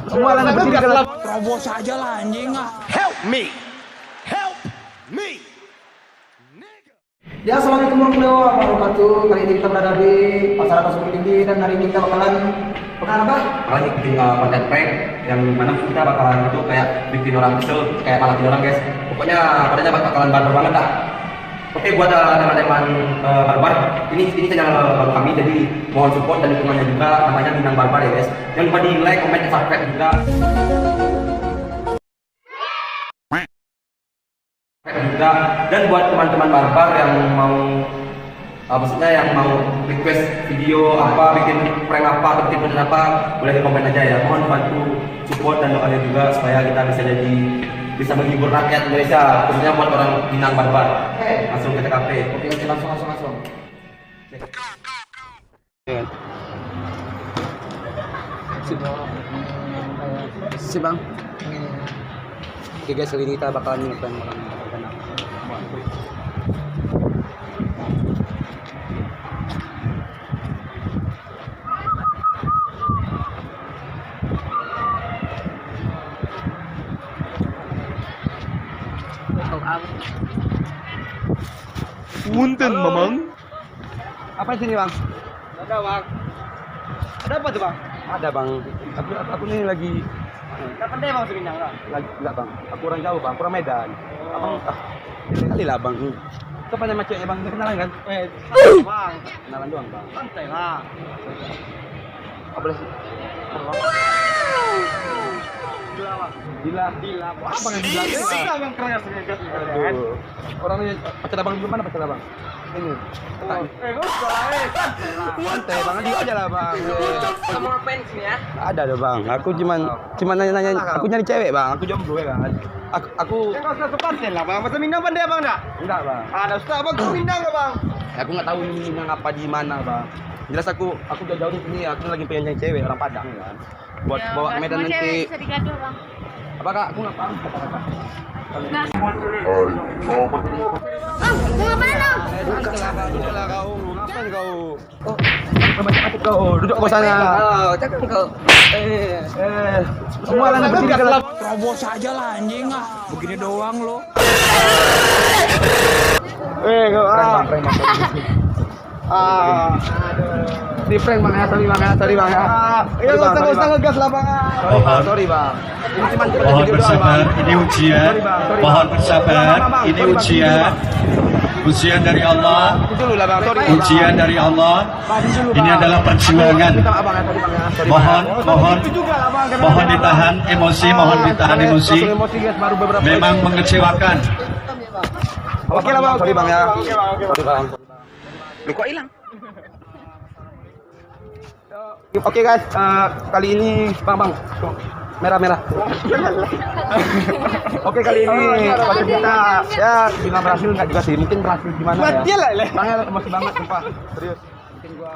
Semua lagi berdiri dalam Terobos aja lah anjing ah. Help me! Help me! Ya, assalamualaikum warahmatullahi wabarakatuh. Kali ini kita berada di Pasar Atas Bukit Tinggi dan hari ini kita bakalan apa? Bakalan bikin konten prank yang mana kita bakalan itu kayak bikin orang kesel, kayak malakin orang guys. Pokoknya padanya bakalan barbar banget dah. Oke, buat teman-teman barbar, ini channel baru kami, jadi mohon support dan dukungannya juga, namanya Minang Barbar ya guys. Jangan lupa di like, comment, subscribe juga. Dan buat teman-teman barbar yang mau maksudnya yang mau request video apa, bikin prank apa atau tipe apa, boleh di komen aja ya. Mohon bantu support dan doanya juga supaya kita bisa menghibur rakyat Indonesia, khususnya buat orang Minang Barbar. Langsung ke TKP. Oke, langsung. Si bang. Oke guys, kali ini kita bakalan nge-prank orang terkenal. Punten, Mamang. Apa sini bang? Ada bang. Ada apa tuh bang? Ada bang. Aku nih lagi Kapan deh bang Seminang bang? enggak bang. Aku orang jauh bang, aku orang Medan. Abang ini kali lah bang. Siapa nama ceweknya bang? Kenalan kan? Bang. Kenalan doang bang. Santai lah. Apa boleh sih? Gila bang. Gila. Apa yang gila? Gila bang keren gas. Aduh. Orangnya pacar abang di mana pacar abang? Ini. Gue sekolah santai lah. Santai bang, dia aja lah bang. Kamu ngapain sini ya? Ada dong bang. Aku cuman nanya. Aku nyari cewek bang. Aku jomblo ya kan. Aku Ya nggak usah sepanten lah bang. Masa Minang pandai bang dah? enggak bang. Ada ustaz abang ke Minang nggak bang? Aku nggak tahu ini Minang apa di mana bang. Jelas aku jauh-jauh di sini. Aku lagi pengen nyari cewek orang Padang kan. Buat Ya, bawa nggak ke Medan semua nanti. cewek bisa digaduh bang. Apa kak? Aku nggak paham kata-kata. Nah. Mau ngapain lo? Duduk lah kau. Ngapain kau? Oh, macam kau. Duduk ke sana. Cakap kau. Semua lagi berdiri dalam Terobos aja lah anjing ah. Begini doang lo. kau prank bang. Di prank bang ya, sorry bang ya. Ya nggak usah ngegas lah bang. Sorry bang. Ini cuma Mohon bersabar, ini ujian. Mohon bersabar, ini ujian. Ujian dari Allah. Dulu lah bang, sorry. Ujian dari Allah. Ini adalah perjuangan. Minta maaf bang ya, sorry bang ya. Sorry, Mohon ditahan emosi, mohon ditahan emosi. Langsung emosi guys, baru beberapa. Memang mengecewakan. Oke lah bang, sorry bang ya. Sorry bang. Lu kok hilang? Oke guys, kali ini bang, merah. Oke kali ini konten kita ya bilang berhasil nggak juga sih, mungkin berhasil gimana ya. Bang ya masih banget sumpah, serius. Mungkin gua